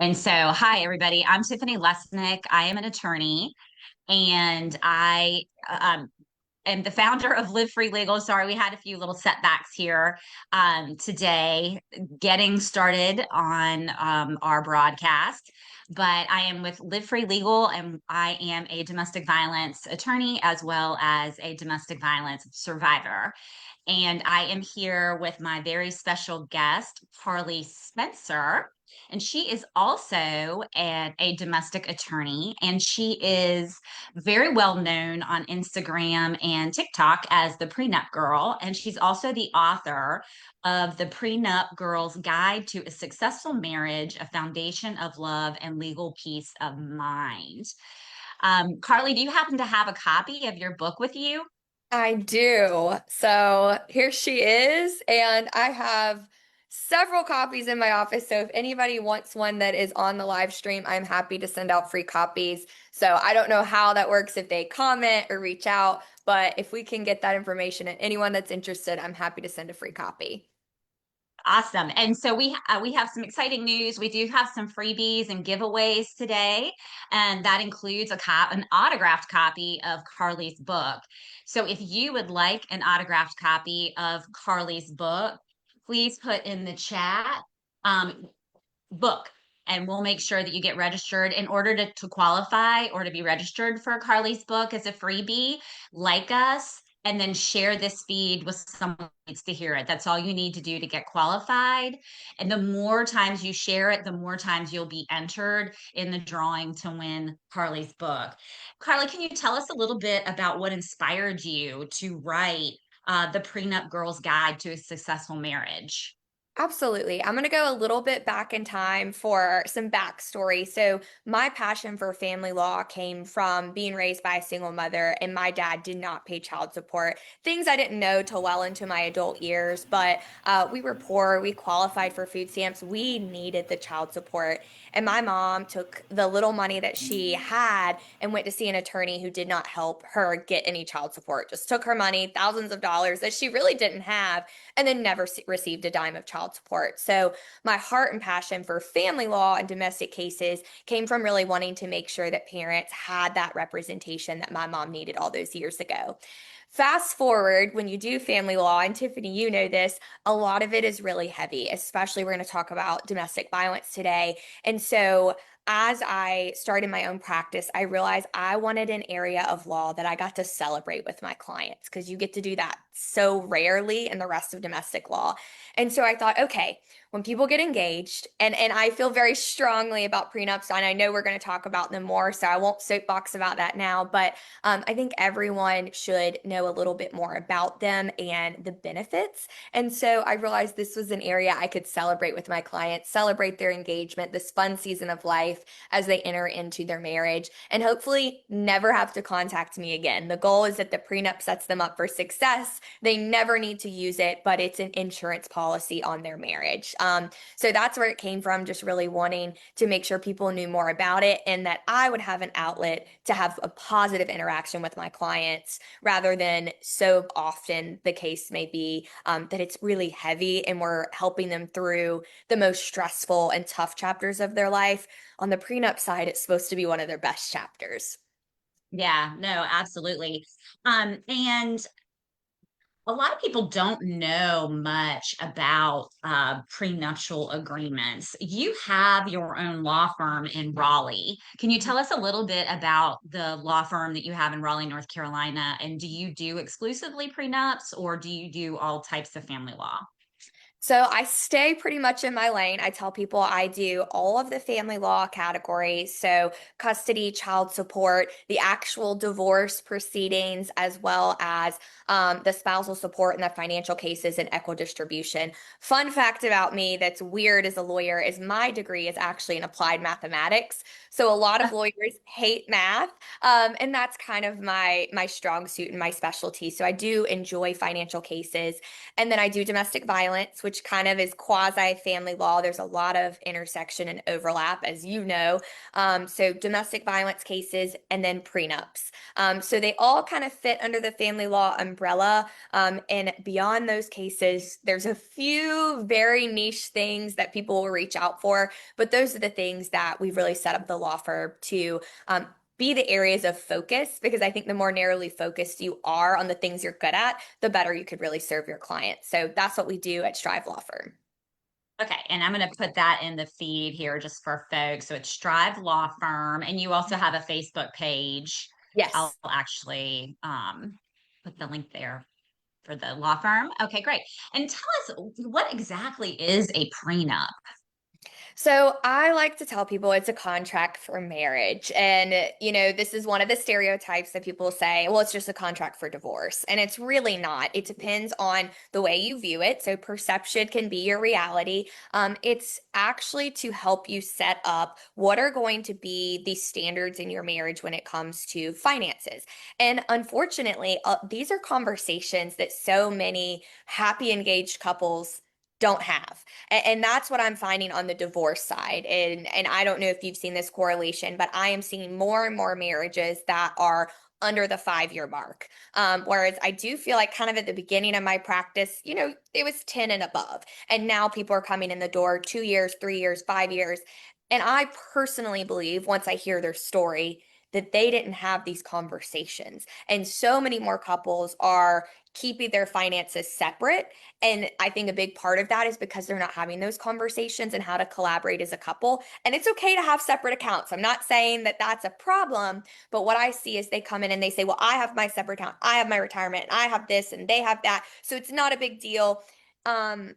And so, hi, everybody. I'm Tiffany Lesnick. I am an attorney and I am the founder of Live Free Legal. Sorry, we had a few little setbacks here today getting started on our broadcast. But I am with Live Free Legal and I am a domestic violence attorney as well as a domestic violence survivor. And I am here with my very special guest, Carlie Spencer. And she is also a domestic attorney, and she is very well known on Instagram and TikTok as the Prenup Girl. And she's also the author of the Prenup Girl's Guide to a Successful Marriage, a Foundation of Love and Legal Peace of Mind. Carlie, do you happen to have a copy of your book with you? I do. So here she is, and I have several copies in my office. So if anybody wants one that is on the live stream, I'm happy to send out free copies. So I don't know how that works if they comment or reach out, but if we can get that information and anyone that's interested, I'm happy to send a free copy. Awesome. And so we have some exciting news. We do have some freebies and giveaways today, and that includes an autographed copy of Carlie's book. So if you would like an autographed copy of Carlie's book, please put in the chat um, book, and we'll make sure that you get registered in order to qualify or to be registered for Carlie's book as a freebie. Like us and then share this feed with someone who needs to hear it. That's all you need to do to get qualified. And the more times you share it, the more times you'll be entered in the drawing to win Carlie's book. Carlie, can you tell us a little bit about what inspired you to write the Prenup Girl's Guide to a Successful Marriage? Absolutely. I'm going to go a little bit back in time for some backstory. So, my passion for family law came from being raised by a single mother, and my dad did not pay child support. Things I didn't know till well into my adult years, but we were poor. We qualified for food stamps. We needed the child support. And my mom took the little money that she had and went to see an attorney who did not help her get any child support, just took her money, thousands of dollars that she really didn't have, and then never received a dime of child support. So my heart and passion for family law and domestic cases came from really wanting to make sure that parents had that representation that my mom needed all those years ago. Fast forward, when you do family law, and Tiffany, you know this, a lot of it is really heavy, especially we're going to talk about domestic violence today. And so as I started my own practice, I realized I wanted an area of law that I got to celebrate with my clients because you get to do that so rarely in the rest of domestic law. And so I thought, okay, when people get engaged, and I feel very strongly about prenups, and I know we're going to talk about them more, so I won't soapbox about that now, but I think everyone should know a little bit more about them and the benefits. And so I realized this was an area I could celebrate with my clients, celebrate their engagement, this fun season of life as they enter into their marriage, and hopefully never have to contact me again. The goal is that the prenup sets them up for success. They never need to use it, but it's an insurance policy on their marriage. So that's where it came from, just really wanting to make sure people knew more about it and that I would have an outlet to have a positive interaction with my clients rather than so often the case may be that it's really heavy and we're helping them through the most stressful and tough chapters of their life. On the prenup side, it's supposed to be one of their best chapters. Yeah, no, absolutely. And a lot of people don't know much about prenuptial agreements. You have your own law firm in Raleigh. Can you tell us a little bit about the law firm that you have in Raleigh, North Carolina? And do you do exclusively prenups or do you do all types of family law? So I stay pretty much in my lane. I tell people I do all of the family law categories. So custody, child support, the actual divorce proceedings, as well as the spousal support and the financial cases and equidistribution. Fun fact about me that's weird as a lawyer is my degree is actually in applied mathematics. So a lot of lawyers hate math. And that's kind of my strong suit and my specialty. So I do enjoy financial cases. And then I do domestic violence, which which kind of is quasi family law. There's a lot of intersection and overlap, as you know. So domestic violence cases and then prenups. So they all kind of fit under the family law umbrella. And beyond those cases, there's a few very niche things that people will reach out for, but those are the things that we've really set up the law firm to be the areas of focus, because I think the more narrowly focused you are on the things you're good at, the better you could really serve your clients. So that's what we do at Strive Law Firm. Okay, and I'm going to put that in the feed here just for folks. So it's Strive Law Firm, and you also have a Facebook page. I'll Yes. actually put the link there for the law firm. Okay, great. And tell us, what exactly is a prenup? So I like to tell people it's a contract for marriage. And, this is one of the stereotypes that people say, well, it's just a contract for divorce. And it's really not. It depends on the way you view it. So perception can be your reality. It's actually to help you set up what are going to be the standards in your marriage when it comes to finances. And unfortunately, these are conversations that so many happy engaged couples don't have. And that's what I'm finding on the divorce side. And I don't know if you've seen this correlation, but I am seeing more and more marriages that are under the 5 year mark. Whereas I do feel like kind of at the beginning of my practice, it was 10 and above. And now people are coming in the door 2 years, 3 years, 5 years. And I personally believe, once I hear their story, that they didn't have these conversations. And so many more couples are keeping their finances separate. And I think a big part of that is because they're not having those conversations and how to collaborate as a couple. And it's okay to have separate accounts. I'm not saying that that's a problem, but what I see is they come in and they say, well, I have my separate account, I have my retirement, and I have this, and they have that. So it's not a big deal. Um,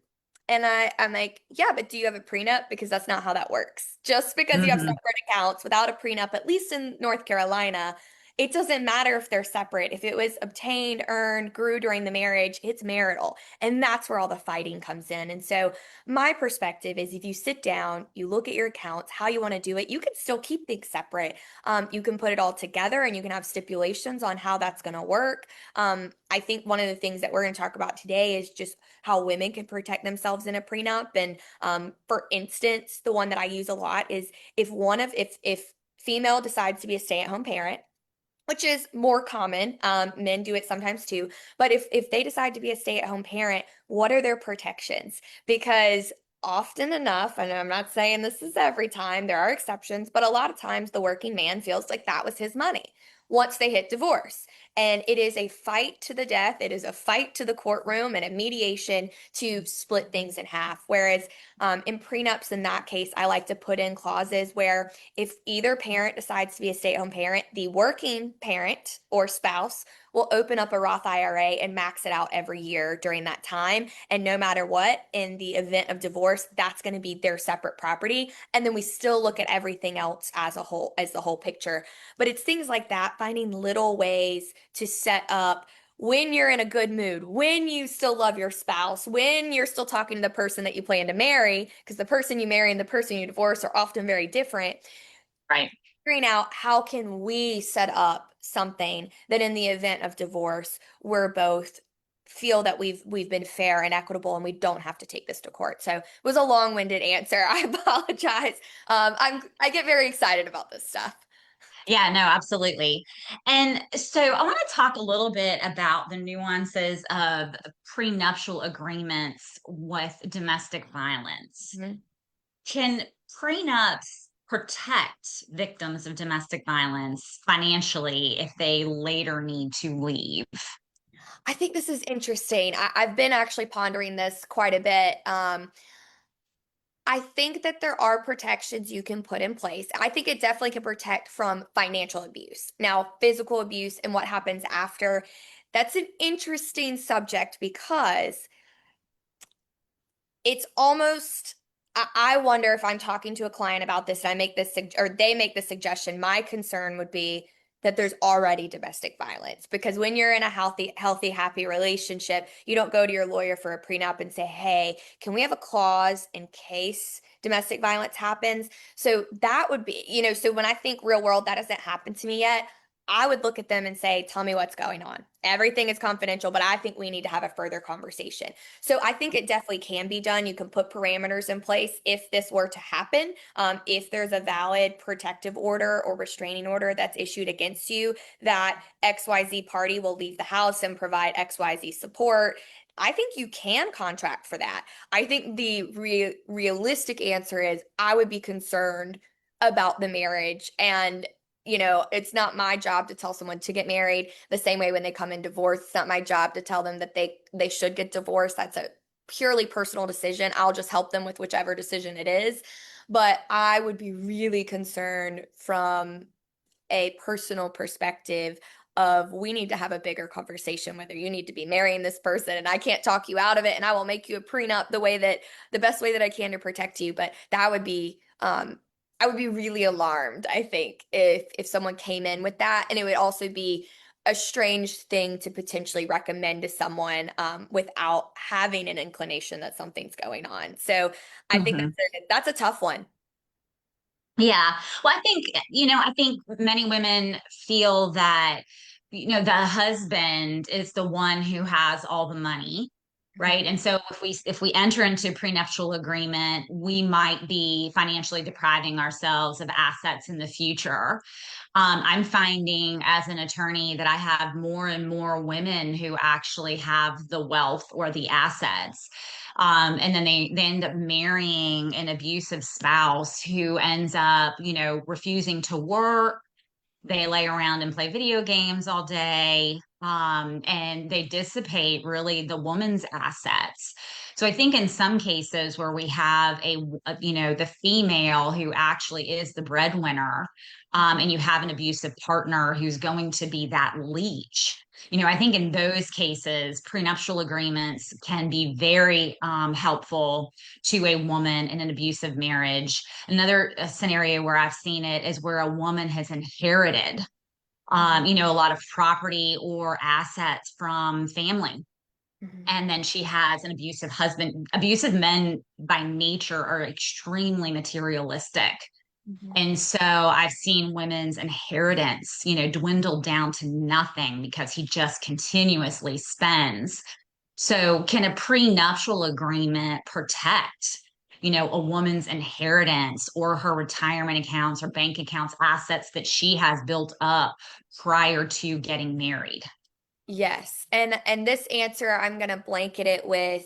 and I'm like, yeah, but do you have a prenup? Because that's not how that works. Just because you have Mhm. separate accounts without a prenup, at least in North Carolina, it doesn't matter if they're separate. If it was obtained, earned, grew during the marriage, it's marital. And that's where all the fighting comes in. And so my perspective is if you sit down, you look at your accounts, how you want to do it, you can still keep things separate. You can put it all together and you can have stipulations on how that's going to work. I think one of the things that we're going to talk about today is just how women can protect themselves in a prenup. And for instance, the one that I use a lot is if female decides to be a stay-at-home parent, which is more common. Men do it sometimes too. But if they decide to be a stay-at-home parent, what are their protections? Because often enough, and I'm not saying this is every time, there are exceptions, but a lot of times the working man feels like that was his money once they hit divorce. And it is a fight to the death. It is a fight to the courtroom and a mediation to split things in half. Whereas in prenups, in that case, I like to put in clauses where if either parent decides to be a stay-at-home parent, the working parent or spouse will open up a Roth IRA and max it out every year during that time. And no matter what, in the event of divorce, that's going to be their separate property. And then we still look at everything else as a whole, as the whole picture. But it's things like that, finding little ways to set up when you're in a good mood, when you still love your spouse, when you're still talking to the person that you plan to marry, because the person you marry and the person you divorce are often very different. Right. Figuring out how can we set up something that in the event of divorce, we're both feel that we've been fair and equitable and we don't have to take this to court. So it was a long-winded answer. I apologize. I get very excited about this stuff. Yeah, no, absolutely. And so I want to talk a little bit about the nuances of prenuptial agreements with domestic violence. Mhm. Can prenups protect victims of domestic violence financially if they later need to leave? I think this is interesting. I've been actually pondering this quite a bit. I think that there are protections you can put in place. I think it definitely can protect from financial abuse. Now, physical abuse and what happens after, that's an interesting subject because it's almost, I wonder if I'm talking to a client about this and I make this, or they make the suggestion, my concern would be that there's already domestic violence. Because when you're in a healthy, happy relationship, you don't go to your lawyer for a prenup and say, hey, can we have a clause in case domestic violence happens? So that would be, so when I think real world, that hasn't happened to me yet. I would look at them and say, tell me what's going on. Everything is confidential, but I think we need to have a further conversation. So I think it definitely can be done. You can put parameters in place if this were to happen. If there's a valid protective order or restraining order that's issued against you, that XYZ party will leave the house and provide XYZ support. I think you can contract for that. I think the realistic answer is I would be concerned about the marriage, and it's not my job to tell someone to get married. The same way when they come in divorce, it's not my job to tell them that they should get divorced. That's a purely personal decision. I'll just help them with whichever decision it is. But I would be really concerned from a personal perspective of we need to have a bigger conversation whether you need to be marrying this person, and I can't talk you out of it, and I will make you a prenup the best way that I can to protect you. But that would be I would be really alarmed, I think, if someone came in with that. And it would also be a strange thing to potentially recommend to someone without having an inclination that something's going on. So I think Mhm. that's a tough one. Yeah. Well, I think many women feel that, the husband is the one who has all the money, right? Mhm. And so if we enter into prenuptial agreement, we might be financially depriving ourselves of assets in the future. I'm finding as an attorney that I have more and more women who actually have the wealth or the assets. And then they end up marrying an abusive spouse who ends up, refusing to work. They lay around and play video games all day. And they dissipate really the woman's assets. So I think in some cases where we have the female who actually is the breadwinner, and you have an abusive partner who's going to be that leech. I think in those cases, prenuptial agreements can be very helpful to a woman in an abusive marriage. Another scenario where I've seen it is where a woman has inherited, Mhm. a lot of property or assets from family. Mhm. And then she has an abusive husband. Abusive men by nature are extremely materialistic. Mhm. And so I've seen women's inheritance, dwindle down to nothing because he just continuously spends. So, can a prenuptial agreement protect, a woman's inheritance or her retirement accounts or bank accounts, assets that she has built up prior to getting married? Yes. And this answer I'm going to blanket it with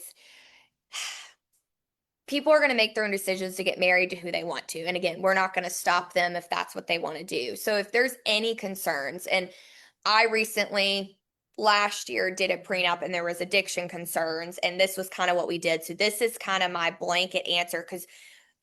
people are going to make their own decisions to get married to who they want to. And again, we're not going to stop them if that's what they want to do. So if there's any concerns, and I recently last year did a prenup and there was addiction concerns, and this was kind of what we did. So this is kind of my blanket answer because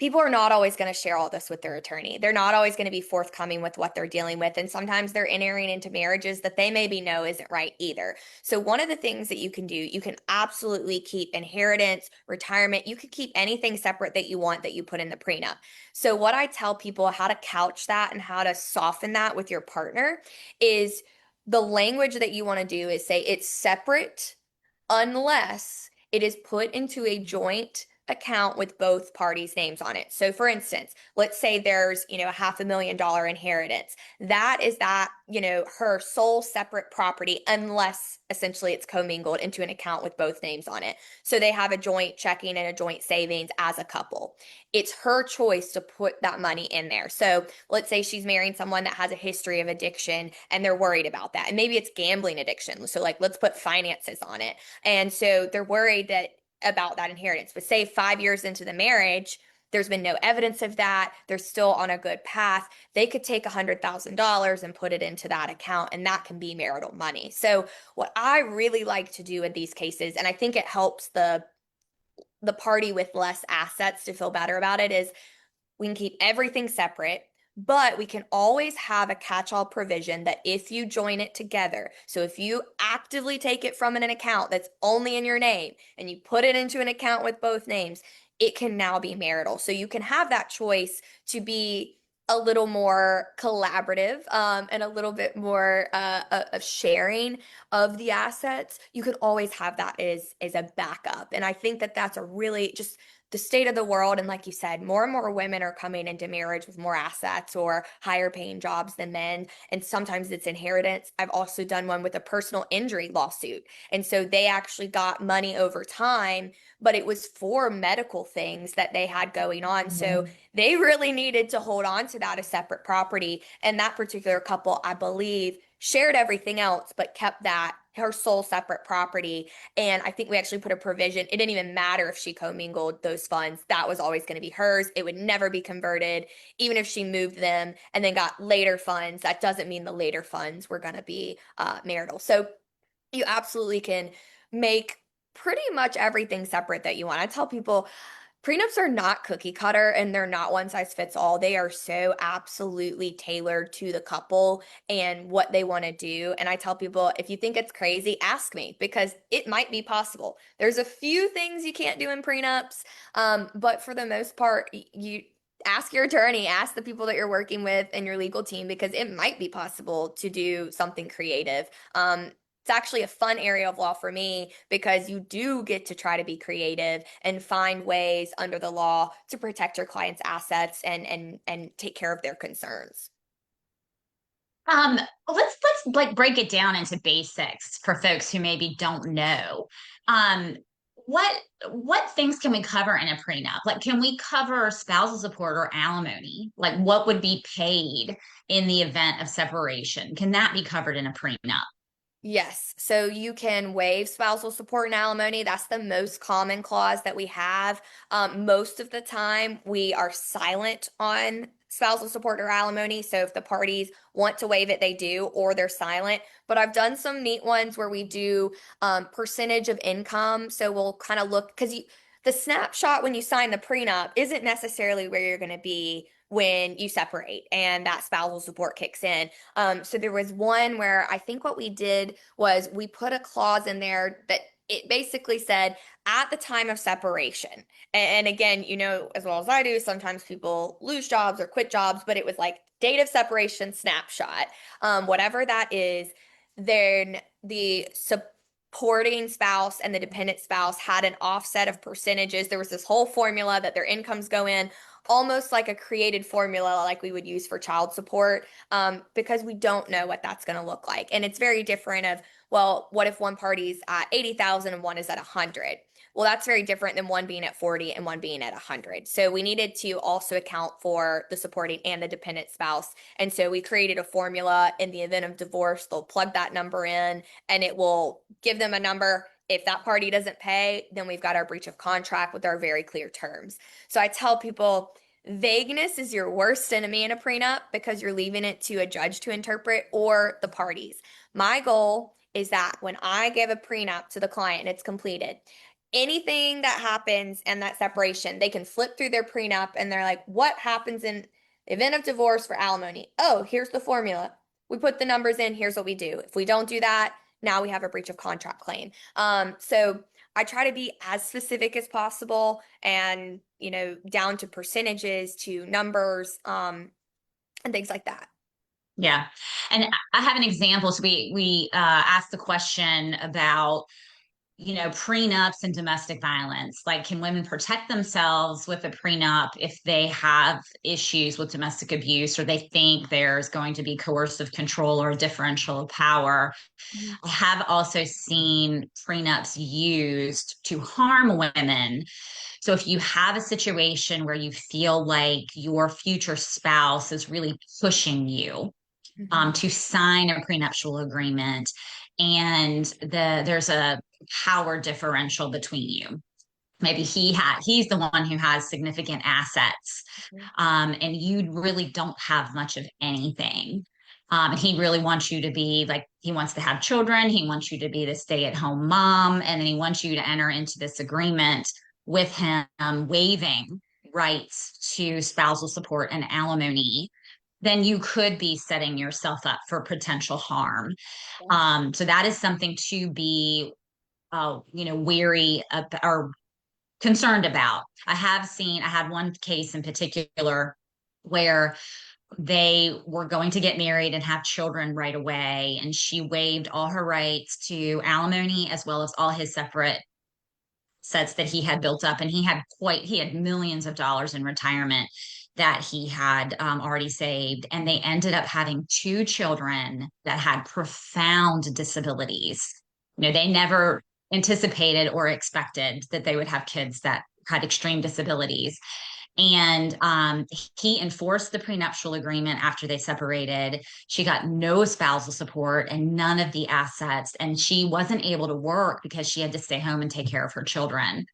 people are not always going to share all this with their attorney. They're not always going to be forthcoming with what they're dealing with. And sometimes they're entering into marriages that they maybe know isn't right either. So, one of the things that you can do, you can absolutely keep inheritance, retirement, you could keep anything separate that you want that you put in the prenup. So, what I tell people how to couch that and how to soften that with your partner is the language that you want to do is say it's separate unless it is put into a joint account with both parties' names on it. So for instance, let's say there's, a $500,000 inheritance. That is her sole separate property unless essentially it's commingled into an account with both names on it. So they have a joint checking and a joint savings as a couple. It's her choice to put that money in there. So let's say she's marrying someone that has a history of addiction and they're worried about that. And maybe it's gambling addiction. So like let's put finances on it. And so they're worried that about that inheritance. But say 5 years into the marriage, there's been no evidence of that. They're still on a good path. They could take $100,000 and put it into that account, and that can be marital money. So, what I really like to do in these cases, and I think it helps the party with less assets to feel better about it, is we can keep everything separate, but we can always have a catch-all provision that if you join it together, so if you actively take it from an account that's only in your name and you put it into an account with both names, it can now be marital. So you can have that choice to be a little more collaborative and a little bit more of sharing of the assets. You can always have that as a backup. And I think that that's a really just the state of the world. And like you said, more and more women are coming into marriage with more assets or higher paying jobs than men. And sometimes it's inheritance. I've also done one with a personal injury lawsuit. And so they actually got money over time, but it was for medical things that they had going on. So they really needed to hold on to that as separate property. And that particular couple, I believe, shared everything else, but kept that her sole separate property. And I think we actually put a provision. It didn't even matter if she commingled those funds. That was always going to be hers. It would never be converted, even if she moved them and then got later funds. That doesn't mean the later funds were going to be marital. So you absolutely can make pretty much everything separate that you want. I tell people prenups are not cookie cutter and they're not one size fits all. They are so absolutely tailored to the couple and what they want to do. And I tell people, if you think it's crazy, ask me because it might be possible. There's a few things you can't do in prenups, but for the most part, you ask your attorney, ask the people that you're working with and your legal team because it might be possible to do something creative. It's actually a fun area of law for me because you do get to try to be creative and find ways under the law to protect your client's assets and take care of their concerns. Let's like break it down into basics for folks who maybe don't know. Um, what what things can we cover in a prenup? Like, can we cover spousal support or alimony? Like, what would be paid in the event of separation? Can that be covered in a prenup? Yes. So you can waive spousal support and alimony. That's the most common clause that we have. Most of the time, we are silent on spousal support or alimony. So if the parties want to waive it, they do, or they're silent. But I've done some neat ones where we do percentage of income. So we'll kind of look because the snapshot when you sign the prenup isn't necessarily where you're going to be when you separate and that spousal support kicks in. So there was one where I think what we did was we put a clause in there that it basically said at the time of separation. And again, you know, as well as I do, sometimes people lose jobs or quit jobs, but it was like date of separation snapshot. Whatever that is, then the supporting spouse and the dependent spouse had an offset of percentages. There was this whole formula that their incomes go in almost like a created formula like we would use for child support, because we don't know what that's going to look like. And it's very different of, well, what if one party's at 80,000 and one is at 100? Well, that's very different than one being at 40 and one being at 100. So we needed to also account for the supporting and the dependent spouse. And so we created a formula. In the event of divorce, they'll plug that number in and it will give them a number. If that party doesn't pay, then we've got our breach of contract with our very clear terms. So I tell people vagueness is your worst enemy in a prenup because you're leaving it to a judge to interpret or the parties. My goal is that when I give a prenup to the client and it's completed, anything that happens and that separation, they can flip through their prenup and they're like, what happens in the event of divorce for alimony? Oh, here's the formula. We put the numbers in. Here's what we do. If we don't do that, now we have a breach of contract claim. So I try to be as specific as possible and, you know, down to percentages, to numbers, and things like that. Yeah. And I have an example. So we asked the question about, you know, prenups and domestic violence. Like, can women protect themselves with a prenup if they have issues with domestic abuse or they think there's going to be coercive control or differential of power? Mhm. I have also seen prenups used to harm women. So if you have a situation where you feel like your future spouse is really pushing you Mhm. to sign a prenuptial agreement, and there's a power differential between you. Maybe he's the one who has significant assets, Mhm. and you really don't have much of anything. And he really wants you to be like, he wants to have children. He wants you to be the stay-at-home mom. And then he wants you to enter into this agreement with him, waiving rights to spousal support and alimony. Then you could be setting yourself up for potential harm. So that is something to be, you know, weary of, or concerned about. I had one case in particular where they were going to get married and have children right away, and she waived all her rights to alimony as well as all his separate assets that he had built up, and he had millions of dollars in retirement that he had already saved. And they ended up having two children that had profound disabilities. They never anticipated or expected that they would have kids that had extreme disabilities. And he enforced the prenuptial agreement after they separated. She got no spousal support and none of the assets. And she wasn't able to work because she had to stay home and take care of her children.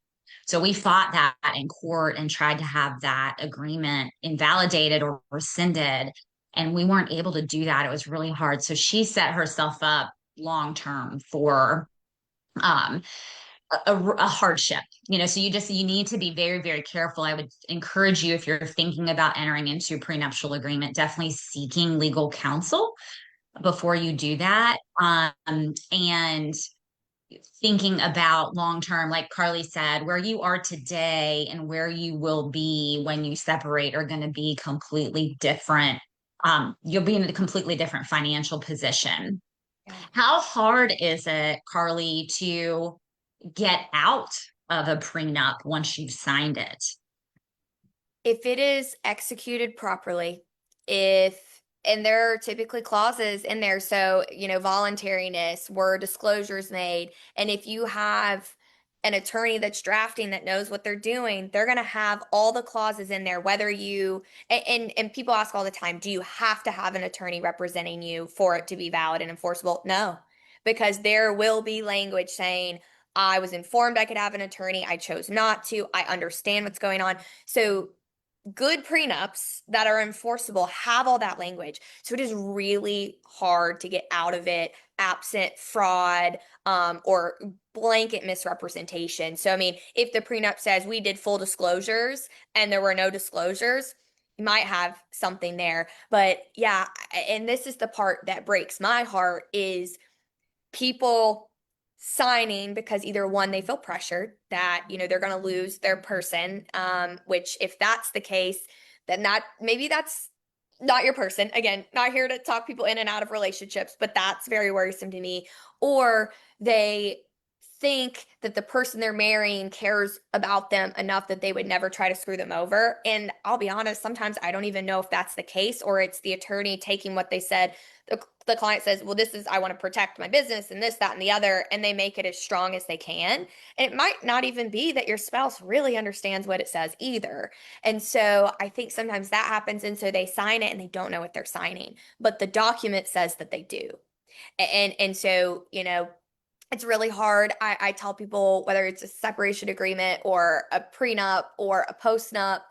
So we fought that in court and tried to have that agreement invalidated or rescinded. And we weren't able to do that. It was really hard. So she set herself up long term for um, a hardship. So you need to be very, very careful. I would encourage you, if you're thinking about entering into a prenuptial agreement, definitely seeking legal counsel before you do that. And thinking about long term, like Carlie said, where you are today and where you will be when you separate are going to be completely different. You'll be in a completely different financial position. Yeah. How hard is it, Carlie, to get out of a prenup once you've signed it? If it is executed properly, and there are typically clauses in there, so, voluntariness, were disclosures made, and if you have an attorney that's drafting that knows what they're doing, they're going to have all the clauses in there, whether you, and people ask all the time, do you have to have an attorney representing you for it to be valid and enforceable? No, because there will be language saying, I was informed I could have an attorney. I chose not to. I understand what's going on. So good prenups that are enforceable have all that language. So it is really hard to get out of it absent fraud or blanket misrepresentation. So, I mean, if the prenup says we did full disclosures and there were no disclosures, you might have something there. But yeah, and this is the part that breaks my heart is people signing because either one, they feel pressured that they're going to lose their person, which if that's the case, then maybe that's not your person. Again, not here to talk people in and out of relationships, but that's very worrisome to me. Or they think that the person they're marrying cares about them enough that they would never try to screw them over. And I'll be honest, sometimes I don't even know if that's the case, or it's the attorney taking what they said. The client says, well, I want to protect my business and this, that, and the other, and they make it as strong as they can. And it might not even be that your spouse really understands what it says either. And so I think sometimes that happens. And so they sign it and they don't know what they're signing, but the document says that they do. And so, it's really hard. I tell people, whether it's a separation agreement or a prenup or a postnup,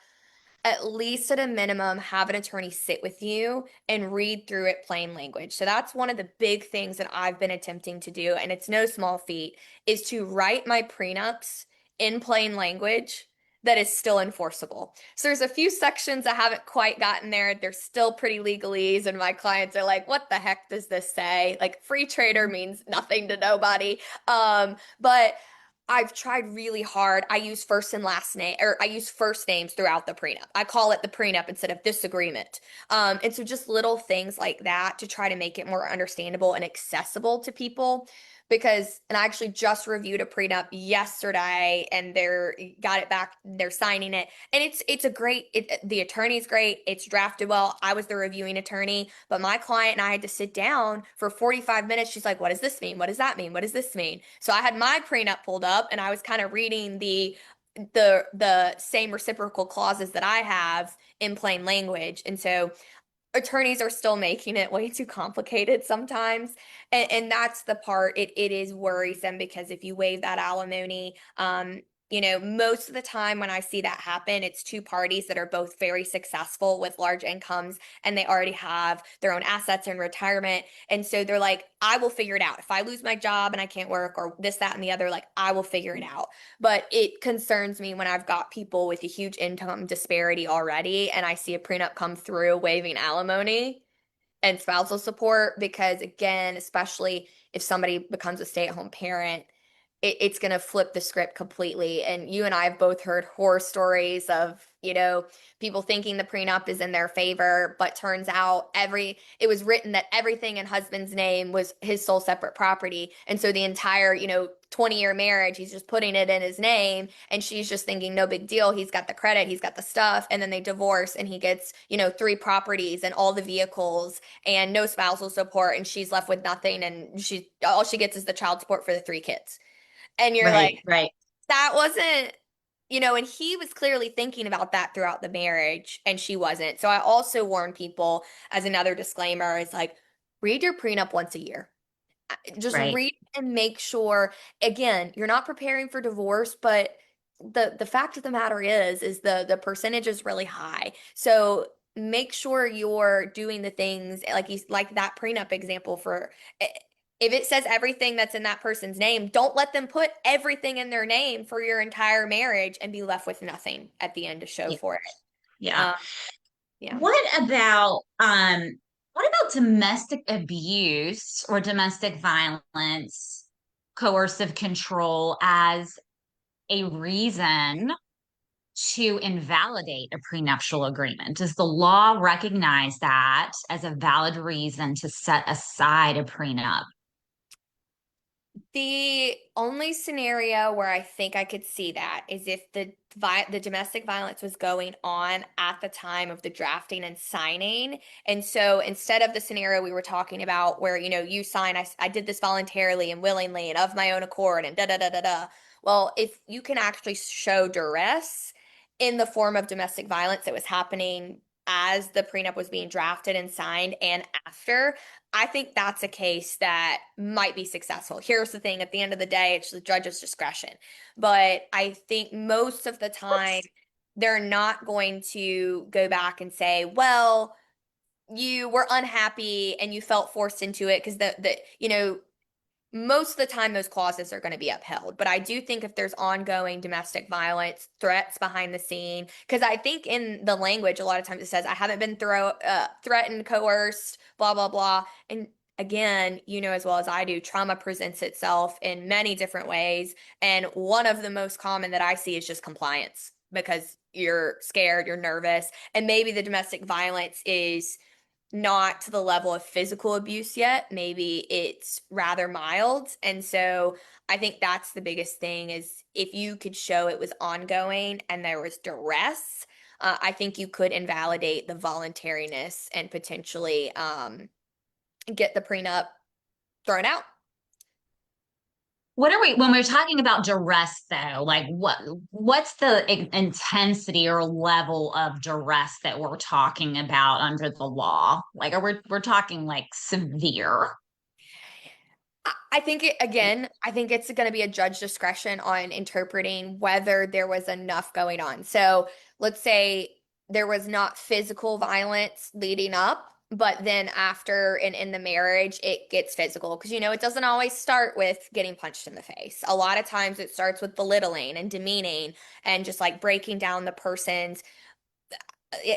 at least at a minimum, have an attorney sit with you and read through it plain language. So that's one of the big things that I've been attempting to do, and it's no small feat, is to write my prenups in plain language that is still enforceable. So there's a few sections I haven't quite gotten there. They're still pretty legalese, and my clients are like, what the heck does this say? Like, free trader means nothing to nobody. But I've tried really hard. I use first and last name, or I use first names throughout the prenup. I call it the prenup instead of disagreement. And so just little things like that to try to make it more understandable and accessible to people. And I actually just reviewed a prenup yesterday, and they're got it back. They're signing it, and it's a great. The attorney's great. It's drafted well. I was the reviewing attorney, but my client and I had to sit down for 45 minutes. She's like, "What does this mean? What does that mean? What does this mean?" So I had my prenup pulled up, and I was kind of reading the same reciprocal clauses that I have in plain language, and so attorneys are still making it way too complicated sometimes. And that's the part, it is worrisome, because if you waive that alimony, most of the time when I see that happen, it's two parties that are both very successful with large incomes, and they already have their own assets in retirement. And so they're like, I will figure it out. If I lose my job and I can't work, or this, that, and the other, like, I will figure it out. But it concerns me when I've got people with a huge income disparity already, and I see a prenup come through waiving alimony and spousal support, because again, especially if somebody becomes a stay-at-home parent, it's going to flip the script completely. And you and I have both heard horror stories of, people thinking the prenup is in their favor, but turns out it was written that everything in husband's name was his sole separate property. And so the entire, 20-year marriage, he's just putting it in his name, and she's just thinking no big deal. He's got the credit, he's got the stuff, and then they divorce and he gets, 3 properties and all the vehicles and no spousal support, and she's left with nothing, and all she gets is the child support for the 3 kids. And you're Right, like, right, that wasn't, and he was clearly thinking about that throughout the marriage, and she wasn't. So I also warn people, as another disclaimer, is like, read your prenup once a year. Just right. read and make sure, again, you're not preparing for divorce, but the fact of the matter is the percentage is really high. So make sure you're doing the things like that prenup example for if it says everything that's in that person's name, don't let them put everything in their name for your entire marriage and be left with nothing at the end to show Yeah. for it. Yeah. Um, yeah. What about domestic abuse or domestic violence, coercive control as a reason to invalidate a prenuptial agreement? Does the law recognize that as a valid reason to set aside a prenup? The only scenario where I think I could see that is if the domestic violence was going on at the time of the drafting and signing. And so instead of the scenario we were talking about where, you sign, I did this voluntarily and willingly and of my own accord and da da da da da. Well, if you can actually show duress in the form of domestic violence that was happening as the prenup was being drafted and signed and after, I think that's a case that might be successful. Here's the thing, at the end of the day, it's the judge's discretion. But I think most of the time, they're not going to go back and say, well, you were unhappy and you felt forced into it because most of the time those clauses are going to be upheld. But I do think if there's ongoing domestic violence, threats behind the scene, because I think in the language, a lot of times it says, I haven't been threatened, coerced, blah, blah, blah. And again, as well as I do, trauma presents itself in many different ways. And one of the most common that I see is just compliance because you're scared, you're nervous, and maybe the domestic violence is not to the level of physical abuse yet. Maybe it's rather mild. And so I think that's the biggest thing is if you could show it was ongoing and there was duress, I think you could invalidate the voluntariness and potentially get the prenup thrown out. When we're talking about duress though, like what's the intensity or level of duress that we're talking about under the law? Like, we're talking like severe? I think I think it's going to be a judge discretion on interpreting whether there was enough going on. So let's say there was not physical violence leading up, but then after and in the marriage, it gets physical. Because, it doesn't always start with getting punched in the face. A lot of times it starts with belittling and demeaning and just like breaking down the person's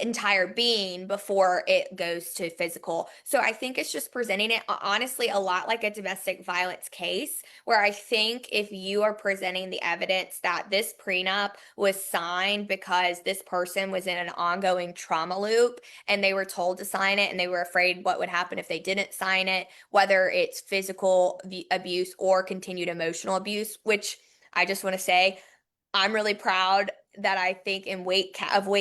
entire being before it goes to physical. So I think it's just presenting it honestly a lot like a domestic violence case, where I think if you are presenting the evidence that this prenup was signed because this person was in an ongoing trauma loop and they were told to sign it and they were afraid what would happen if they didn't sign it, whether it's physical abuse or continued emotional abuse, which I just want to say I'm really proud that I think in Wake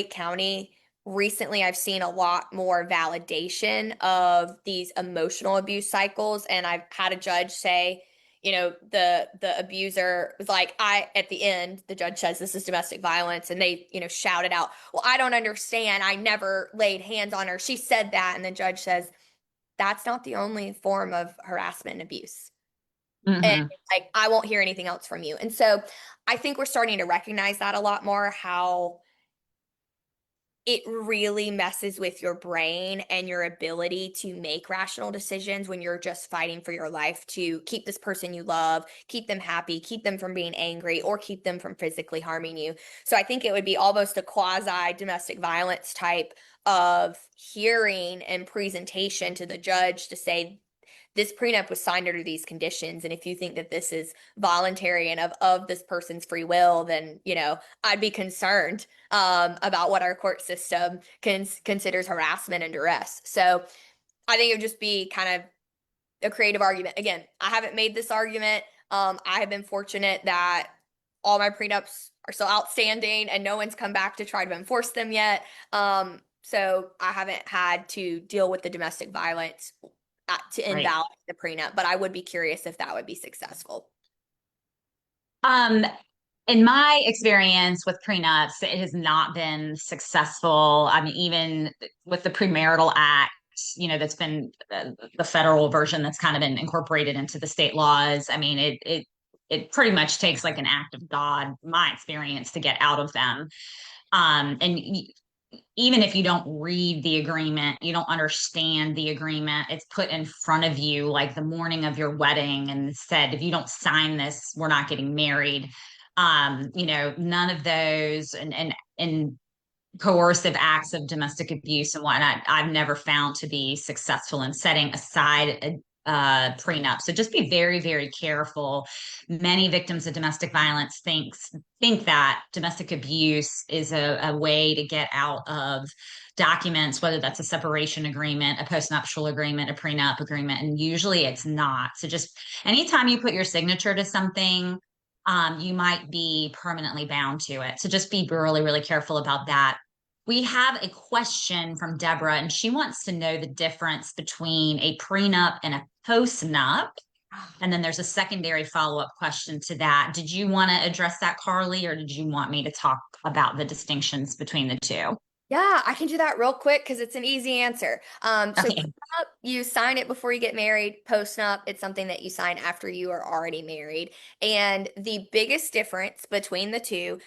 County recently I've seen a lot more validation of these emotional abuse cycles, and I've had a judge say, the abuser was like, I at the end the judge says this is domestic violence, and they shouted out, well, I don't understand, I never laid hands on her, she said that, and the judge says that's not the only form of harassment and abuse. And Hmm. like, I won't hear anything else from you. And so I think we're starting to recognize that a lot more, how it really messes with your brain and your ability to make rational decisions when you're just fighting for your life to keep this person you love, keep them happy, keep them from being angry, or keep them from physically harming you. So I think it would be almost a quasi domestic violence type of hearing and presentation to the judge to say, this prenup was signed under these conditions, and if you think that this is voluntary and of this person's free will, then I'd be concerned about what our court system considers harassment and duress. So I think it would just be kind of a creative argument. Again, I haven't made this argument. I have been fortunate that all my prenups are still outstanding and no one's come back to try to enforce them yet. So I haven't had to deal with the domestic violence to Right. invalidate the prenup, but I would be curious if that would be successful. Um, in my experience with prenups, it has not been successful. I mean, even with the premarital act, that's been the federal version that's kind of been incorporated into the state laws. I mean, it pretty much takes like an act of God, my experience, to get out of them. And even if you don't read the agreement, you don't understand the agreement, it's put in front of you like the morning of your wedding and said, if you don't sign this, we're not getting married. None of those and coercive acts of domestic abuse and whatnot, I've never found to be successful in setting aside a prenup. So just be very, very careful. Many victims of domestic violence think that domestic abuse is a way to get out of documents, whether that's a separation agreement, a postnuptial agreement, a prenup agreement, and usually it's not. So just anytime you put your signature to something, you might be permanently bound to it. So just be really, really careful about that. We have a question from Deborah, and she wants to know the difference between a prenup and a postnup. And then there's a secondary follow-up question to that. Did you want to address that, Carlie, or did you want me to talk about the distinctions between the two? Yeah, I can do that real quick because it's an easy answer. So Okay. prenup, you sign it before you get married. Postnup, it's something that you sign after you are already married. And the biggest difference between the two,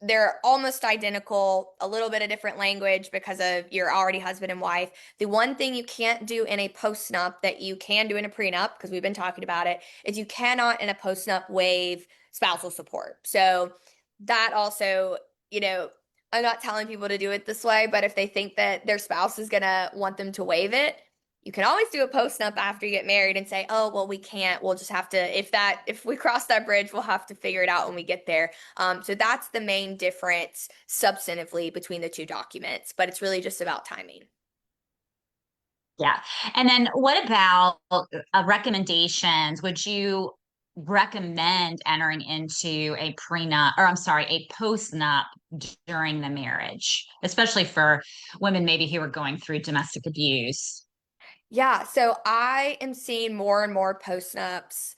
they're almost identical, a little bit of different language because of you're already husband and wife. The one thing you can't do in a postnup that you can do in a prenup, because we've been talking about it, is you cannot in a postnup waive spousal support. So that also, you know, I'm not telling people to do it this way, but if they think that their spouse is gonna want them to waive it, you can always do a post-nup after you get married and say, oh, well, we can't. We'll just have to, if we cross that bridge, we'll have to figure it out when we get there. So that's the main difference substantively between the two documents, but it's really just about timing. Yeah. And then what about recommendations? Would you recommend entering into a prenup, or I'm sorry, a postnup during the marriage, especially for women maybe who are going through domestic abuse? Yeah, so I am seeing more and more post-nups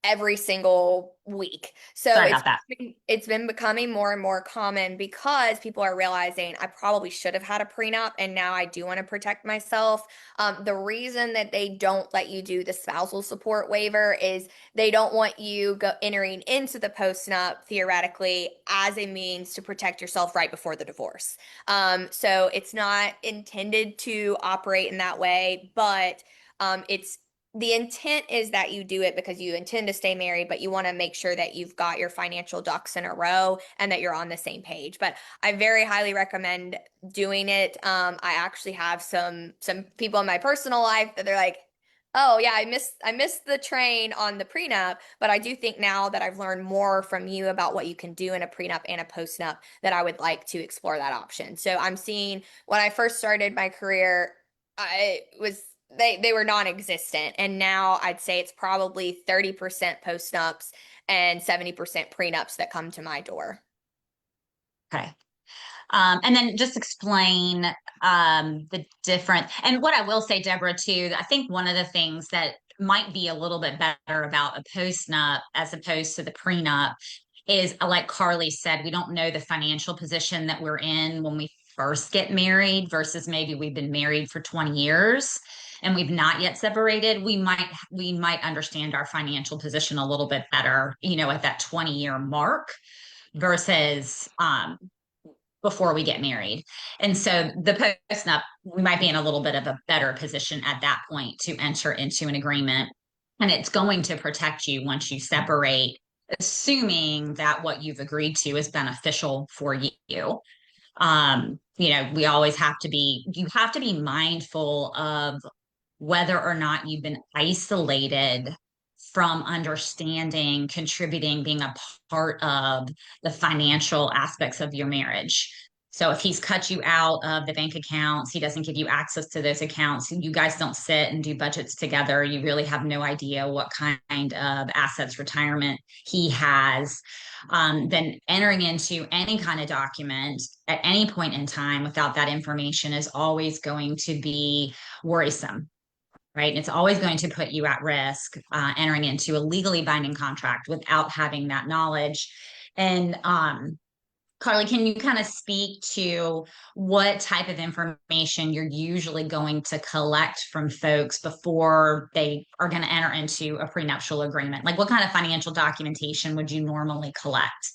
every single week. So Sorry about that. it's been becoming more and more common because people are realizing I probably should have had a prenup and now I do want to protect myself. The reason that they don't let you do the spousal support waiver is they don't want you entering into the postnup theoretically as a means to protect yourself right before the divorce. So it's not intended to operate in that way, but it's the intent is that you do it because you intend to stay married, but you want to make sure that you've got your financial ducks in a row and that you're on the same page. But I very highly recommend doing it. I actually have some people in my personal life that they're like, oh yeah, I missed the train on the prenup, but I do think now that I've learned more from you about what you can do in a prenup and a postnup that I would like to explore that option. So I'm seeing when I first started my career, I was they were non-existent, and now I'd say it's probably 30% postnups and 70% prenups that come to my door. Okay. And then just explain the different, and what I will say, Deborah, too, I think one of the things that might be a little bit better about a postnup as opposed to the prenup is, like Carlie said, we don't know the financial position that we're in when we first get married versus maybe we've been married for 20 years and we've not yet separated. We might understand our financial position a little bit better, at that 20-year mark versus before we get married. And so the postnup, we might be in a little bit of a better position at that point to enter into an agreement. And it's going to protect you once you separate, assuming that what you've agreed to is beneficial for you. We always have to be, you have to be mindful of whether or not you've been isolated from understanding, contributing, being a part of the financial aspects of your marriage. So if he's cut you out of the bank accounts, he doesn't give you access to those accounts, and you guys don't sit and do budgets together, you really have no idea what kind of assets retirement he has. Then entering into any kind of document at any point in time without that information is always going to be worrisome, right? And it's always going to put you at risk entering into a legally binding contract without having that knowledge. And Carlie, can you kind of speak to what type of information you're usually going to collect from folks before they are going to enter into a prenuptial agreement? Like, what kind of financial documentation would you normally collect?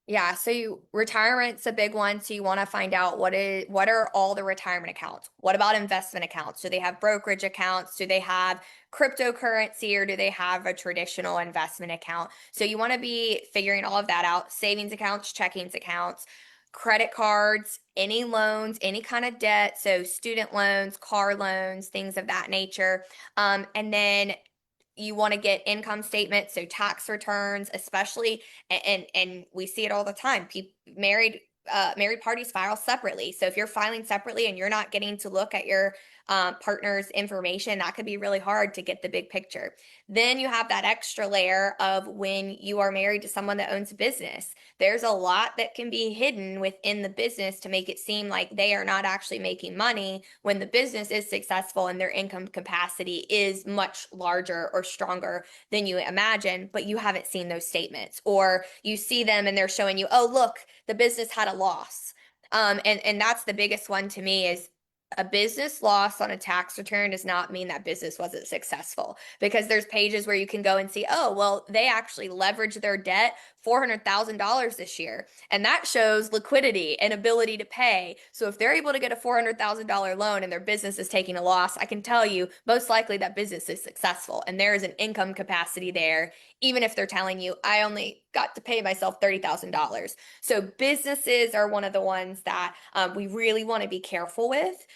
Yeah, so retirement's a big one. So you want to find out what are all the retirement accounts? What about investment accounts? Do they have brokerage accounts? Do they have cryptocurrency, or do they have a traditional investment account? So you want to be figuring all of that out. Savings accounts, checkings accounts, credit cards, any loans, any kind of debt. So student loans, car loans, things of that nature. And then you want to get income statements, so tax returns, especially, and we see it all the time. People married parties file separately. So if you're filing separately and you're not getting to look at your partner's information, that could be really hard to get the big picture. Then you have that extra layer of when you are married to someone that owns a business. There's a lot that can be hidden within the business to make it seem like they are not actually making money when the business is successful and their income capacity is much larger or stronger than you imagine, but you haven't seen those statements, or you see them and they're showing you, oh, look, the business had a loss. And that's the biggest one to me is a business loss on a tax return does not mean that business wasn't successful, because there's pages where you can go and see, oh, well, they actually leveraged their debt $400,000 this year. And that shows liquidity and ability to pay. So if they're able to get a $400,000 loan and their business is taking a loss, I can tell you most likely that business is successful and there is an income capacity there, even if they're telling you, I only got to pay myself $30,000. So businesses are one of the ones that we really want to be careful with,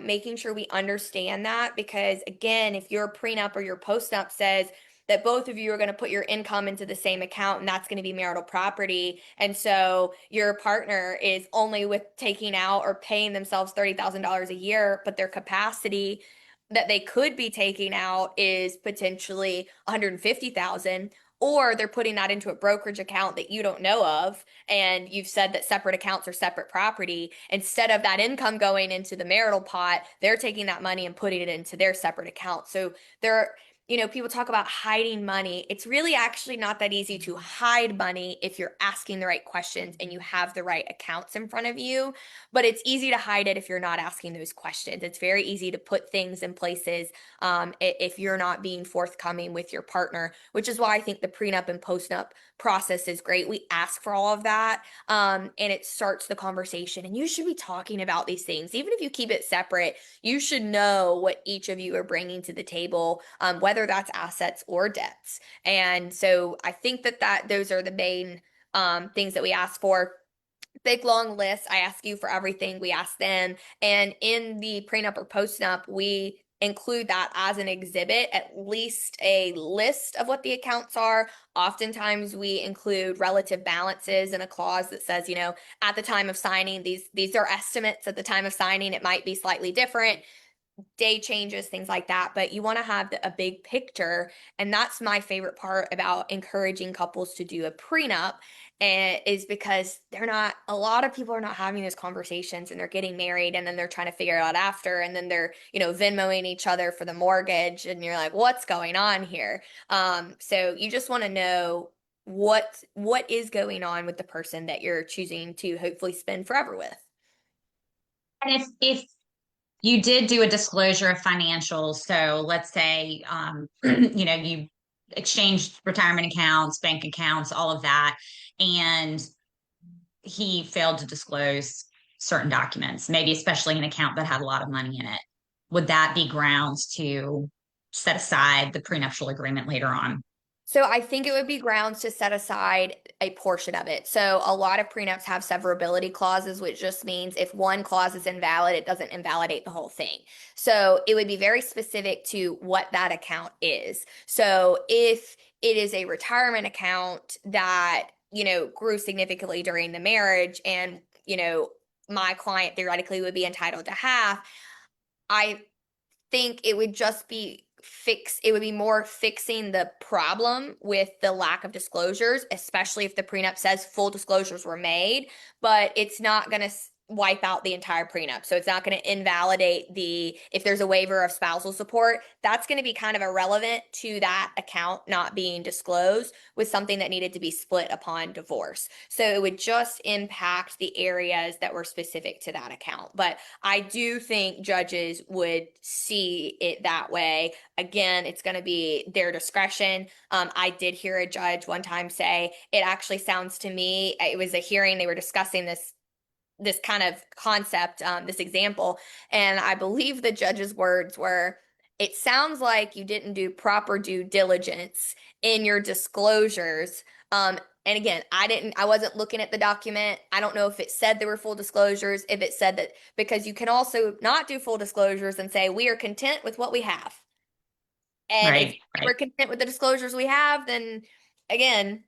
making sure we understand that, because again, if your prenup or your postnup says that both of you are going to put your income into the same account and that's going to be marital property, and so your partner is only with taking out or paying themselves $30,000 a year, but their capacity that they could be taking out is potentially 150,000, or they're putting that into a brokerage account that you don't know of, and you've said that separate accounts are separate property. Instead of that income going into the marital pot, they're taking that money and putting it into their separate account. So there, people talk about hiding money. It's really actually not that easy to hide money if you're asking the right questions and you have the right accounts in front of you. But it's easy to hide it if you're not asking those questions. It's very easy to put things in places if you're not being forthcoming with your partner, which is why I think the prenup and postnup process is great. We ask for all of that, and it starts the conversation. And you should be talking about these things. Even if you keep it separate, you should know what each of you are bringing to the table, whether that's assets or debts. And so I think that those are the main things that we ask for. Big long list. I ask you for everything. We ask them. And in the prenup or postnup, we include that as an exhibit, at least a list of what the accounts are. Oftentimes we include relative balances in a clause that says, at the time of signing, these are estimates. At the time of signing, it might be slightly different, day changes, things like that, but you want to have a big picture. And that's my favorite part about encouraging couples to do a prenup, and is because a lot of people are not having those conversations, and they're getting married and then they're trying to figure it out after, and then they're, Venmoing each other for the mortgage, and you're like, what's going on here? So you just want to know what is going on with the person that you're choosing to hopefully spend forever with. And if you did do a disclosure of financials, so let's say you exchanged retirement accounts, bank accounts, all of that, and he failed to disclose certain documents, maybe especially an account that had a lot of money in it, would that be grounds to set aside the prenuptial agreement later on? So I think it would be grounds to set aside a portion of it. So a lot of prenups have severability clauses, which just means if one clause is invalid, it doesn't invalidate the whole thing. So it would be very specific to what that account is. So if it is a retirement account that, grew significantly during the marriage and, my client theoretically would be entitled to half, I think it would be more fixing the problem with the lack of disclosures, especially if the prenup says full disclosures were made, but it's not going to wipe out the entire prenup. So it's not going to invalidate if there's a waiver of spousal support, that's going to be kind of irrelevant to that account not being disclosed with something that needed to be split upon divorce. So it would just impact the areas that were specific to that account. But I do think judges would see it that way. Again, it's going to be their discretion. I did hear a judge one time say, it actually sounds to me, it was a hearing, they were discussing this kind of concept, this example. And I believe the judge's words were, it sounds like you didn't do proper due diligence in your disclosures. And again, I wasn't looking at the document. I don't know if it said there were full disclosures, if it said that, because you can also not do full disclosures and say, we are content with what we have. And if we're content with the disclosures we have, then again,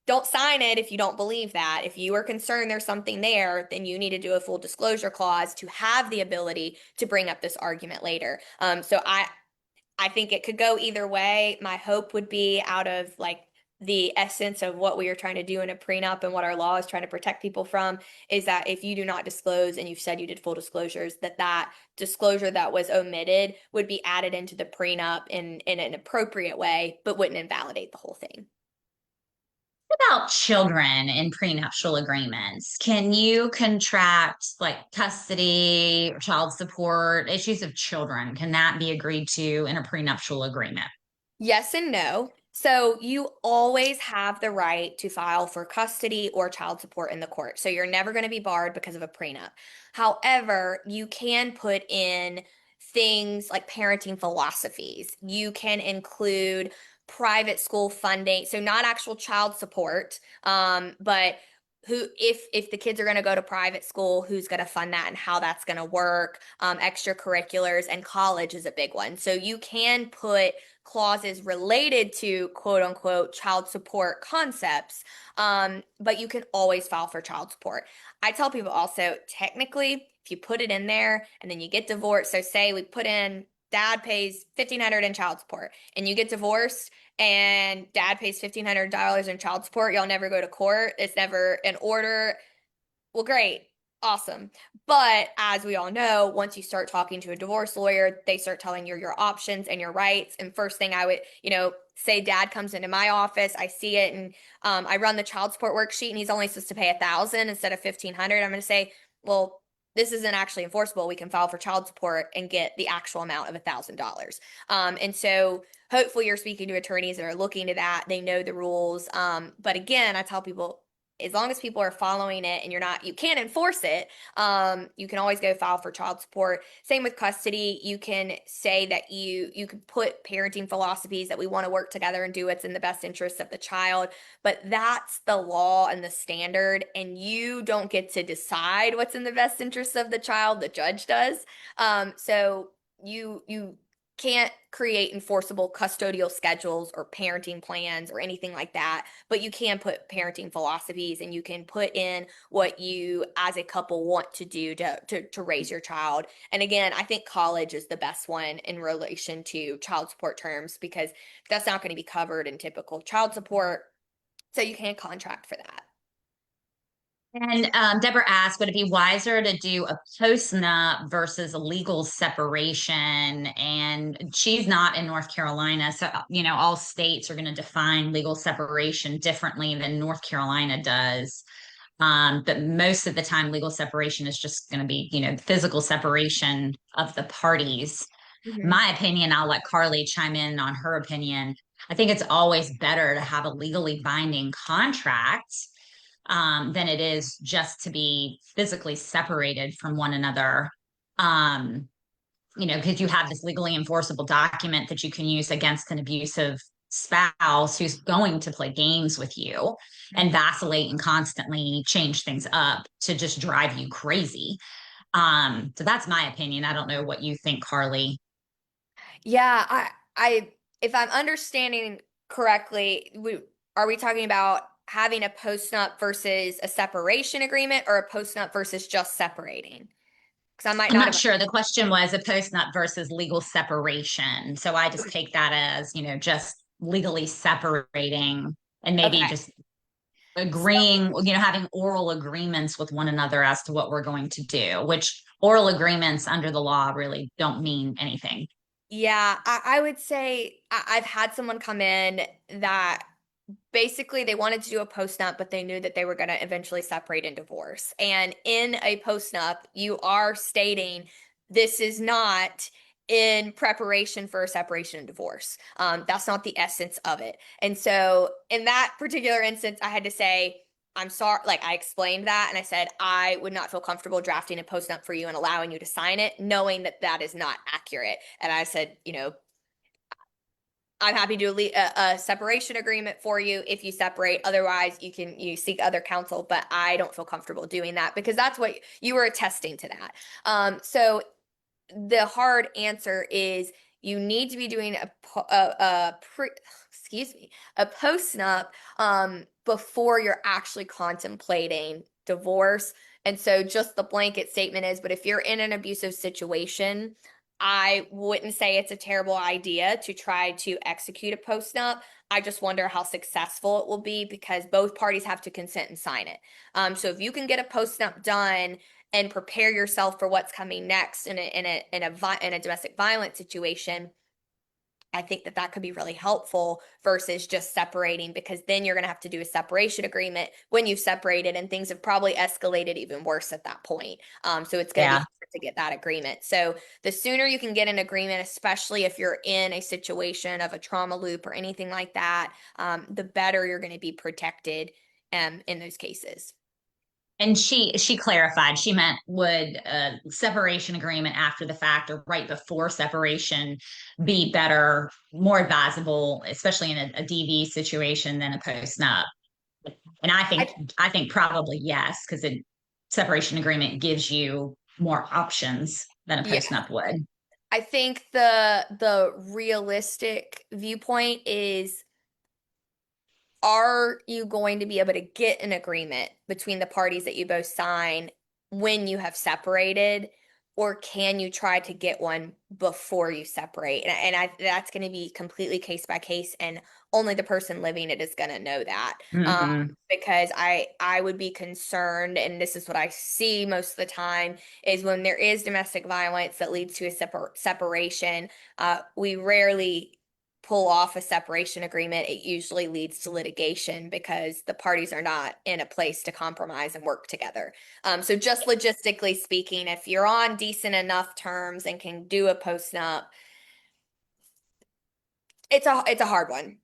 don't sign it if you don't believe that. If you are concerned there's something there, then you need to do a full disclosure clause to have the ability to bring up this argument later. So I think it could go either way. My hope would be out of like the essence of what we are trying to do in a prenup and what our law is trying to protect people from is that if you do not disclose and you've said you did full disclosures, that disclosure that was omitted would be added into the prenup in an appropriate way, but wouldn't invalidate the whole thing. About children in prenuptial agreements? Can you contract like custody or child support, issues of children? Can that be agreed to in a prenuptial agreement? Yes and no. So you always have the right to file for custody or child support in the court. So you're never going to be barred because of a prenup. However, you can put in things like parenting philosophies. You can include private school funding, so not actual child support, but who if the kids are going to go to private school, who's going to fund that and how that's going to work. Extracurriculars and college is a big one. So you can put clauses related to quote unquote child support concepts, but you can always file for child support. I tell people also, technically, if you put it in there and then you get divorced, so say we put in dad pays $1,500 in child support and you get divorced and dad pays $1,500 in child support, y'all never go to court, it's never an order. Well, great. Awesome. But as we all know, once you start talking to a divorce lawyer, they start telling you your options and your rights. And first thing I would, say dad comes into my office, I see it, and I run the child support worksheet, and he's only supposed to pay 1,000 instead of 1,500. I'm going to say, well, this isn't actually enforceable. We can file for child support and get the actual amount of $1,000. And so hopefully you're speaking to attorneys that are looking to that. They know the rules. But again, I tell people, as long as people are following it and you can't enforce it, you can always go file for child support. Same with custody. You can say that you can put parenting philosophies that we want to work together and do what's in the best interest of the child, but that's the law and the standard, and you don't get to decide what's in the best interest of the child. The judge does. So you can't create enforceable custodial schedules or parenting plans or anything like that, but you can put parenting philosophies and you can put in what you as a couple want to do to raise your child. And again, I think college is the best one in relation to child support terms because that's not going to be covered in typical child support. So you can't contract for that. And Deborah asked, would it be wiser to do a post-nup versus a legal separation? And she's not in North Carolina. So, all states are going to define legal separation differently than North Carolina does. But most of the time, legal separation is just going to be, physical separation of the parties. Mm-hmm. My opinion, I'll let Carlie chime in on her opinion. I think it's always better to have a legally binding contract than it is just to be physically separated from one another. Because you have this legally enforceable document that you can use against an abusive spouse who's going to play games with you and vacillate and constantly change things up to just drive you crazy. So that's my opinion. I don't know what you think, Carlie. Yeah, if I'm understanding correctly, are we talking about having a post-nup versus a separation agreement or a post-nup versus just separating? Because I might I'm not not have. sure. The question was a post-nup versus legal separation. So I just take that as, just legally separating and maybe Okay. just agreeing, having oral agreements with one another as to what we're going to do, which oral agreements under the law really don't mean anything. Yeah, I would say I've had someone come in that basically they wanted to do a post-nup, but they knew that they were going to eventually separate and divorce. And in a post-nup, you are stating this is not in preparation for a separation and divorce. That's not the essence of it. And so in that particular instance, I had to say, I'm sorry, like I explained that and I said, I would not feel comfortable drafting a post-nup for you and allowing you to sign it, knowing that that is not accurate. And I said, I'm happy to do a separation agreement for you if you separate. Otherwise, you seek other counsel, but I don't feel comfortable doing that because that's what you were attesting to that. So the hard answer is you need to be doing excuse me, a post-nup before you're actually contemplating divorce. And so just the blanket statement is, but if you're in an abusive situation, I wouldn't say it's a terrible idea to try to execute a post-nup. I just wonder how successful it will be because both parties have to consent and sign it. So if you can get a post-nup done and prepare yourself for what's coming next in a domestic violence situation, I think that could be really helpful versus just separating because then you're going to have to do a separation agreement when you've separated and things have probably escalated even worse at that point. So it's going to be Yeah. hard to get that agreement. So the sooner you can get an agreement, especially if you're in a situation of a trauma loop or anything like that, the better you're going to be protected in those cases. And she clarified, she meant would a separation agreement after the fact or right before separation be better, more advisable, especially in a DV situation than a post-nup? And I think probably yes, because a separation agreement gives you more options than a Yeah. post-nup would. I think the realistic viewpoint is, are you going to be able to get an agreement between the parties that you both sign when you have separated, or can you try to get one before you separate? That's going to be completely case by case, and only the person living it is going to know that. Mhm. Because I would be concerned, and this is what I see most of the time, is when there is domestic violence that leads to a separation. We rarely pull off a separation agreement. It usually leads to litigation because the parties are not in a place to compromise and work together. So just logistically speaking, if you're on decent enough terms and can do a post-nup, it's a hard one.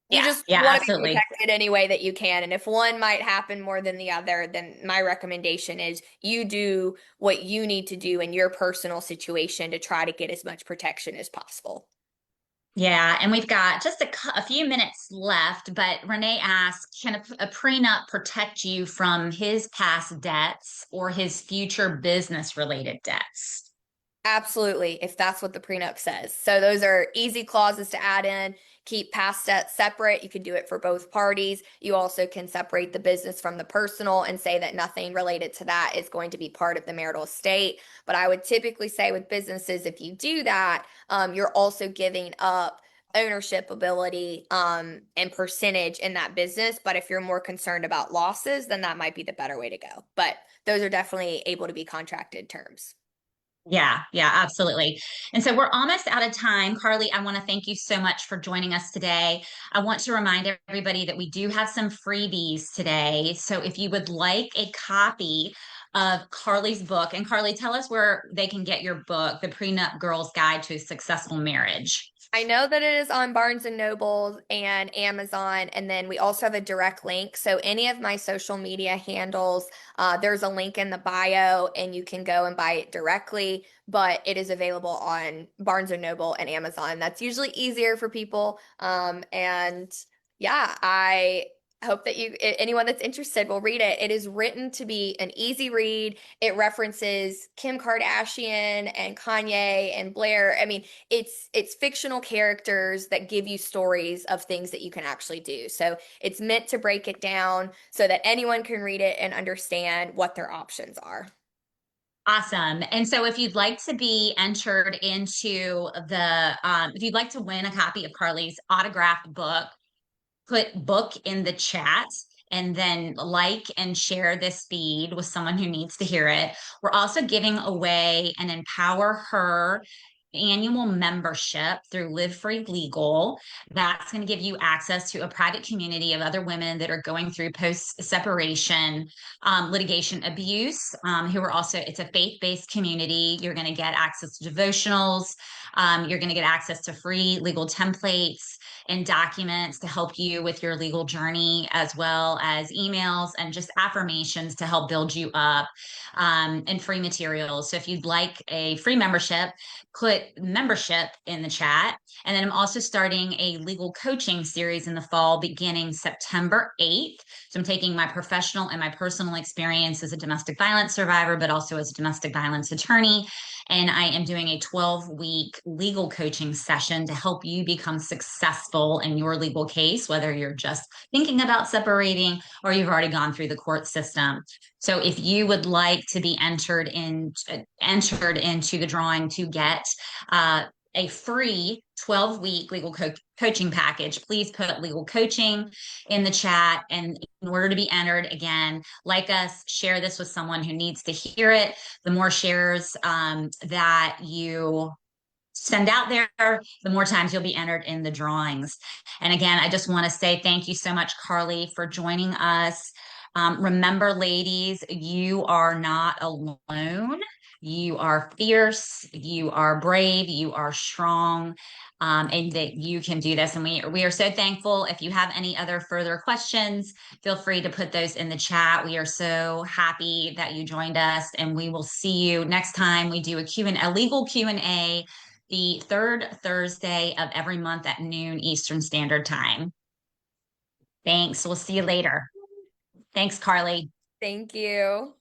You Yeah, just yeah, want to be absolutely. protected any way that you can. And if one might happen more than the other, then my recommendation is you do what you need to do in your personal situation to try to get as much protection as possible. Yeah, and we've got just a few minutes left, but Renee asked, can a prenup protect you from his past debts or his future business related debts? Absolutely, if that's what the prenup says. So those are easy clauses to add in. Keep past debts separate. You can do it for both parties. You also can separate the business from the personal and say that nothing related to that is going to be part of the marital estate. But I would typically say with businesses, if you do that, you're also giving up ownership ability and percentage in that business. But if you're more concerned about losses, then that might be the better way to go. But those are definitely able to be contracted terms. Yeah, yeah, absolutely. And so we're almost out of time. Carlie, I want to thank you so much for joining us today. I want to remind everybody that we do have some freebies today. So if you would like a copy of Carlie's book, and Carlie, tell us where they can get your book, The Prenup Girl's Guide to a Successful Marriage. I know that it is on Barnes and Noble and Amazon, and then we also have a direct link. So any of my social media handles, there's a link in the bio, and you can go and buy it directly. But it is available on Barnes and Noble and Amazon. That's usually easier for people. And yeah, I hope that anyone that's interested will read it. It is written to be an easy read. It references Kim Kardashian and Kanye and Blair. I mean, it's fictional characters that give you stories of things that you can actually do. So it's meant to break it down so that anyone can read it and understand what their options are. Awesome. And so if you'd like to be entered into if you'd like to win a copy of Carlie's autographed book, put book in the chat and then like and share this feed with someone who needs to hear it. We're also giving away an Empower Her annual membership through Live Free Legal. That's going to give you access to a private community of other women that are going through post-separation litigation abuse, who are also, it's a faith-based community. You're going to get access to devotionals. You're going to get access to free legal templates and documents to help you with your legal journey, as well as emails and just affirmations to help build you up, and free materials. So if you'd like a free membership, put membership in the chat. And then I'm also starting a legal coaching series in the fall beginning September 8th. So I'm taking my professional and my personal experience as a domestic violence survivor, but also as a domestic violence attorney. And I am doing a 12-week legal coaching session to help you become successful in your legal case, whether you're just thinking about separating or you've already gone through the court system. So if you would like to be entered into the drawing to get a free 12-week legal coaching package, please put legal coaching in the chat. And in order to be entered, again, like us, share this with someone who needs to hear it. The more shares that you send out there, the more times you'll be entered in the drawings. And again, I just want to say thank you so much, Carlie, for joining us. Remember, ladies, you are not alone. You are fierce, you are brave, you are strong, and that you can do this. And we are so thankful. If you have any other further questions, feel free to put those in the chat. We are so happy that you joined us, and we will see you next time we do a legal Q&A the third Thursday of every month at noon Eastern Standard Time. Thanks. We'll see you later. Thanks, Carlie. Thank you.